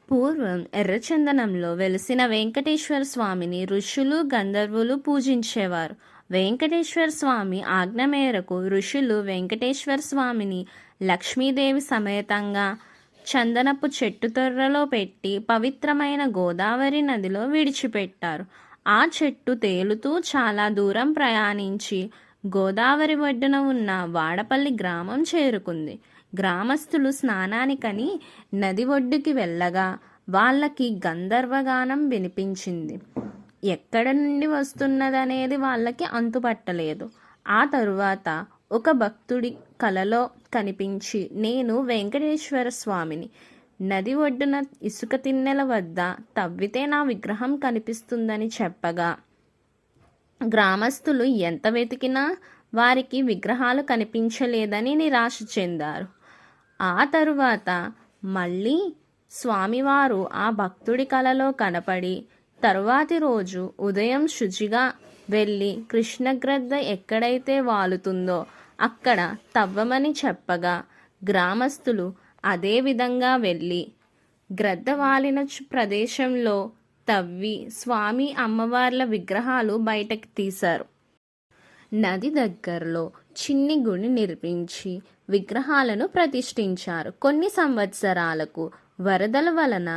పూర్వం ఎర్రచందనంలో వెలిసిన వెంకటేశ్వర స్వామిని ఋషులు గంధర్వులు పూజించేవారు. వెంకటేశ్వర స్వామి ఆజ్ఞ మేరకు ఋషులు వెంకటేశ్వర స్వామిని లక్ష్మీదేవి సమేతంగా చందనపు చెట్టు తొర్రలో పెట్టి పవిత్రమైన గోదావరి నదిలో విడిచిపెట్టారు. ఆ చెట్టు తేలుతూ చాలా దూరం ప్రయాణించి గోదావరి ఒడ్డున ఉన్న వాడపల్లి గ్రామం చేరుకుంది. గ్రామస్తులు స్నానానికని నది ఒడ్డుకి వెళ్ళగా వాళ్ళకి గంధర్వగానం వినిపించింది. ఎక్కడ నుండి వస్తున్నదనేది వాళ్ళకి అంతుపట్టలేదు. ఆ తరువాత ఒక భక్తుడి కలలో కనిపించి, నేను వెంకటేశ్వర స్వామిని, నది ఒడ్డున ఇసుక తిన్నెల వద్ద తవ్వితే నా విగ్రహం కనిపిస్తుందని చెప్పగా గ్రామస్తులు ఎంత వెతికినా వారికి విగ్రహాలు కనిపించలేదని నిరాశ చెందారు. ఆ తరువాత మళ్ళీ స్వామివారు ఆ భక్తుడి కలలో కనపడి తరువాతి రోజు ఉదయం శుచిగా వెళ్ళి కృష్ణగ్రద్ద ఎక్కడైతే వాలుతుందో అక్కడ తవ్వమని చెప్పగా గ్రామస్తులు అదే విధంగా వెళ్ళి గ్రద్ద వాలిన ప్రదేశంలో తవ్వి స్వామి అమ్మవార్ల విగ్రహాలు బయటకు తీశారు. నది దగ్గరలో చిన్ని గుడి నిర్మించి విగ్రహాలను ప్రతిష్ఠించారు. కొన్ని సంవత్సరాలకు వరదల వలన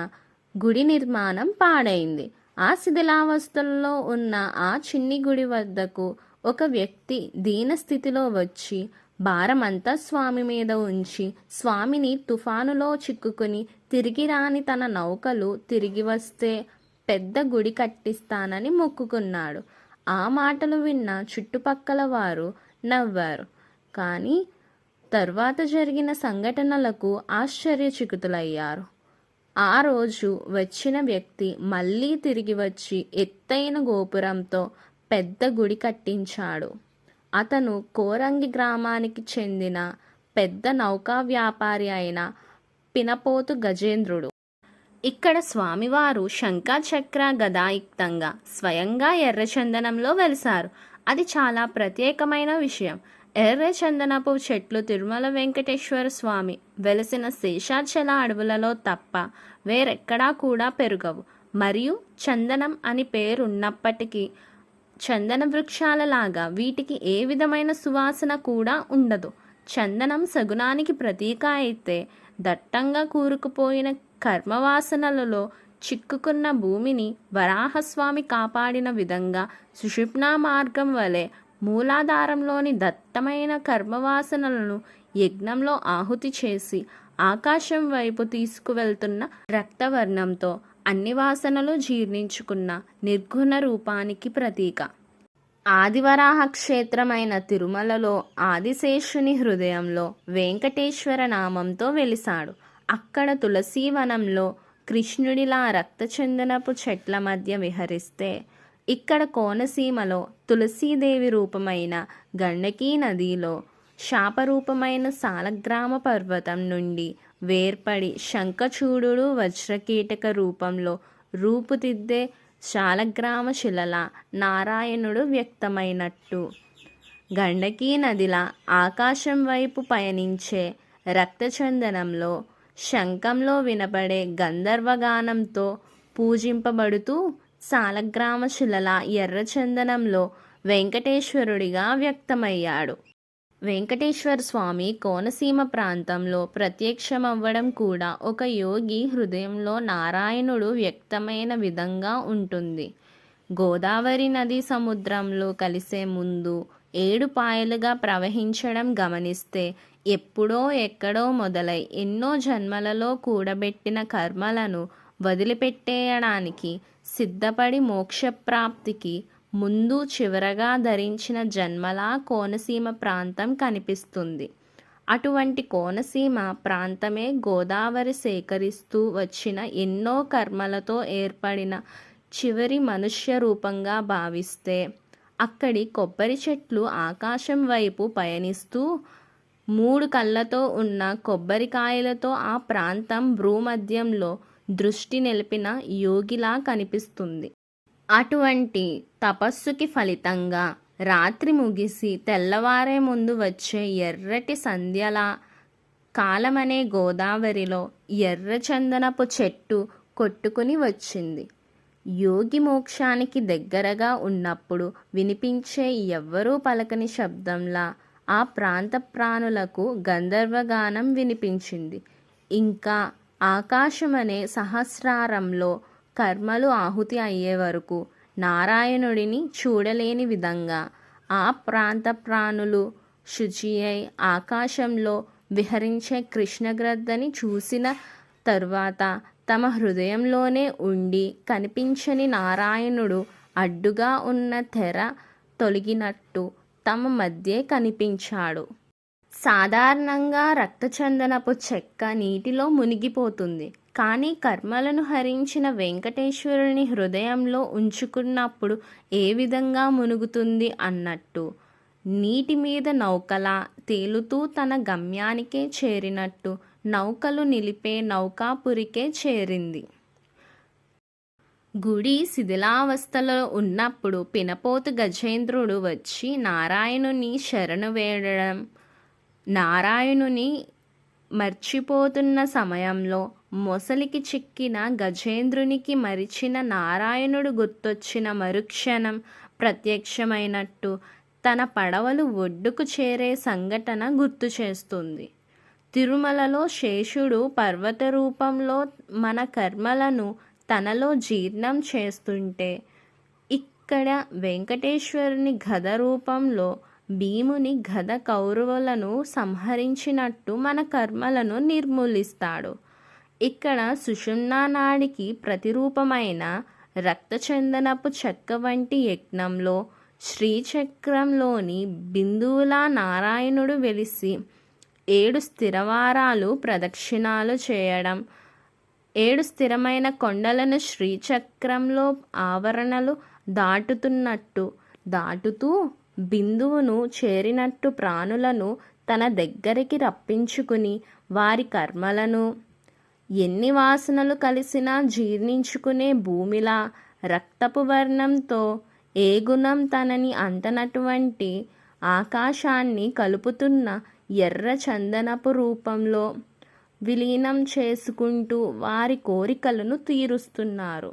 గుడి నిర్మాణం పాడైంది. ఆ శిథిలావస్థల్లో ఉన్న ఆ చిన్ని గుడి వద్దకు ఒక వ్యక్తి దీన స్థితిలో వచ్చి భారమంతా స్వామి మీద ఉంచి స్వామిని తుఫానులో చిక్కుకుని తిరిగి రాని తన నౌకలు తిరిగి వస్తే పెద్ద గుడి కట్టిస్తానని మొక్కుకున్నాడు. ఆ మాటలు విన్న చుట్టుపక్కల వారు నవ్వారు. కానీ తర్వాత జరిగిన సంఘటనలకు ఆశ్చర్యచకితులయ్యారు. ఆ రోజు వచ్చిన వ్యక్తి మళ్ళీ తిరిగి వచ్చి ఎత్తైన గోపురంతో పెద్ద గుడి కట్టించాడు. అతను కోరంగి గ్రామానికి చెందిన పెద్ద నౌకా వ్యాపారి అయిన పినపోతు గజేంద్రుడు. ఇక్కడ స్వామివారు శంఖచక్ర గదాయుక్తంగా స్వయంగా ఎర్రచందనంలో వెలిశారు. అది చాలా ప్రత్యేకమైన విషయం. ఎర్రచందనపు చెట్లు తిరుమల వెంకటేశ్వర స్వామి వెలిసిన శేషాచల అడవులలో తప్ప వేరెక్కడా కూడా పెరుగవు. మరియు చందనం అని పేరున్నప్పటికీ చందన వృక్షాలలాగా వీటికి ఏ విధమైన సువాసన కూడా ఉండదు. చందనం సగుణానికి ప్రతీక అయితే దట్టంగా కూరుకుపోయిన కర్మవాసనలలో చిక్కుకున్న భూమిని వరాహస్వామి కాపాడిన విధంగా సుషుప్నా మార్గం వలె మూలాధారంలోని దట్టమైన కర్మవాసనలను యజ్ఞంలో ఆహుతి చేసి ఆకాశం వైపు తీసుకువెళ్తున్న రక్తవర్ణంతో అన్ని వాసనలు జీర్ణించుకున్న నిర్గుణ రూపానికి ప్రతీక. ఆదివరాహ క్షేత్రమైన తిరుమలలో ఆదిశేషుని హృదయంలో వెంకటేశ్వర నామంతో వెలిశాడు. అక్కడ తులసీవనంలో కృష్ణుడిలా రక్తచందనపు చెట్ల మధ్య విహరిస్తే, ఇక్కడ కోనసీమలో తులసీదేవి రూపమైన గండకీ నదిలో శాపరూపమైన సాలగ్రామ పర్వతం నుండి వేర్పడి శంఖచూడుడు వజ్రకీటక రూపంలో రూపుదిద్దే శాలగ్రామ శిలలా నారాయణుడు వ్యక్తమైనట్టు గండకీ నదిలా ఆకాశం వైపు పయనించే రక్తచందనంలో శంఖంలో వినపడే గంధర్వగానంతో పూజింపబడుతూ సాలగ్రామ శిలల ఎర్రచందనంలో వెంకటేశ్వరుడిగా వ్యక్తమయ్యాడు. వెంకటేశ్వర స్వామి కోనసీమ ప్రాంతంలో ప్రత్యక్షమవ్వడం కూడా ఒక యోగి హృదయంలో నారాయణుడు వ్యక్తమైన విధంగా ఉంటుంది. గోదావరి నది సముద్రంలో కలిసే ముందు 7 పాయలుగా ప్రవహించడం గమనిస్తే ఎప్పుడో ఎక్కడో మొదలై ఎన్నో జన్మలలో కూడబెట్టిన కర్మలను వదిలిపెట్టేయడానికి సిద్ధపడి మోక్షప్రాప్తికి ముందు చివరగా ధరించిన జన్మలా కోనసీమ ప్రాంతం కనిపిస్తుంది. అటువంటి కోనసీమ ప్రాంతమే గోదావరి సేకరిస్తూ వచ్చిన ఎన్నో కర్మలతో ఏర్పడిన చివరి మనుష్య రూపంగా భావిస్తే, అక్కడి కొబ్బరి చెట్లు ఆకాశం వైపు పయనిస్తూ 3 కళ్ళతో ఉన్న కొబ్బరికాయలతో ఆ ప్రాంతం భూమధ్యంలో దృష్టి నిలిపిన యోగిలా కనిపిస్తుంది. అటువంటి తపస్సుకి ఫలితంగా రాత్రి ముగిసి తెల్లవారే ముందు వచ్చే ఎర్రటి సంధ్యలా కాలమనే గోదావరిలో ఎర్రచందనపు చెట్టు కొట్టుకుని వచ్చింది. యోగి మోక్షానికి దగ్గరగా ఉన్నప్పుడు వినిపించే ఎవ్వరూ పలకని శబ్దంలా ఆ ప్రాంత ప్రాణులకు గంధర్వగానం వినిపించింది. ఇంకా ఆకాశమనే సహస్రారంలో కర్మలు ఆహుతి అయ్యే వరకు నారాయణుడిని చూడలేని విధంగా ఆ ప్రాంత ప్రాణులు శుచి అయి ఆకాశంలో విహరించే కృష్ణగ్రద్దని చూసిన తరువాత తమ హృదయంలోనే ఉండి కనిపించని నారాయణుడు అడ్డుగా ఉన్న తెర తొలగినట్టు తమ మధ్యే కనిపించాడు. సాధారణంగా రక్తచందనపు చెక్క నీటిలో మునిగిపోతుంది. కానీ కర్మలను హరించిన వెంకటేశ్వరుని హృదయంలో ఉంచుకున్నప్పుడు ఏ విధంగా మునుగుతుంది అన్నట్టు నీటి మీద నౌకలా తేలుతూ తన గమ్యానికే చేరినట్టు నౌకలు నిలిపే నౌకాపురికే చేరింది. గుడి శిథిలావస్థలో ఉన్నప్పుడు పినపోతు గజేంద్రుడు వచ్చి నారాయణుని శరణు వేడడం, నారాయణుని మర్చిపోతున్న సమయంలో మొసలికి చిక్కిన గజేంద్రునికి మరిచిన నారాయణుడు గుర్తొచ్చిన మరుక్షణం ప్రత్యక్షమైనట్టు తన పడవలు ఒడ్డుకు చేరే సంఘటన గుర్తు చేస్తుంది. తిరుమలలో శేషుడు పర్వత రూపంలో మన కర్మలను తనలో జీర్ణం చేస్తుంటే, ఇక్కడ వెంకటేశ్వరుని గద రూపంలో భీముని గద కౌరవులను సంహరించినట్టు మన కర్మలను నిర్మూలిస్తాడు. ఇక్కడ సుషుమ్నా నాడికి ప్రతిరూపమైన రక్తచందనపు చెక్క వంటి యజ్ఞంలో శ్రీచక్రంలోని బిందువులా నారాయణుడు వెలిసి 7 స్థిరవారాలు ప్రదక్షిణాలు చేయడం, 7 స్థిరమైన కొండలను శ్రీచక్రంలో ఆవరణలు దాటుతూ బిందువును చేరినట్టు ప్రాణులను తన దగ్గరికి రప్పించుకుని వారి కర్మలను ఎన్ని వాసనలు కలిసినా జీర్ణించుకునే భూమిలా రక్తపు వర్ణంతో ఏ గుణం తనని అంటనటువంటి ఆకాశాన్ని కలుపుతున్న ఎర్ర చందనపు రూపంలో విలీనం చేసుకుంటూ వారి కోరికలను తీరుస్తున్నారు.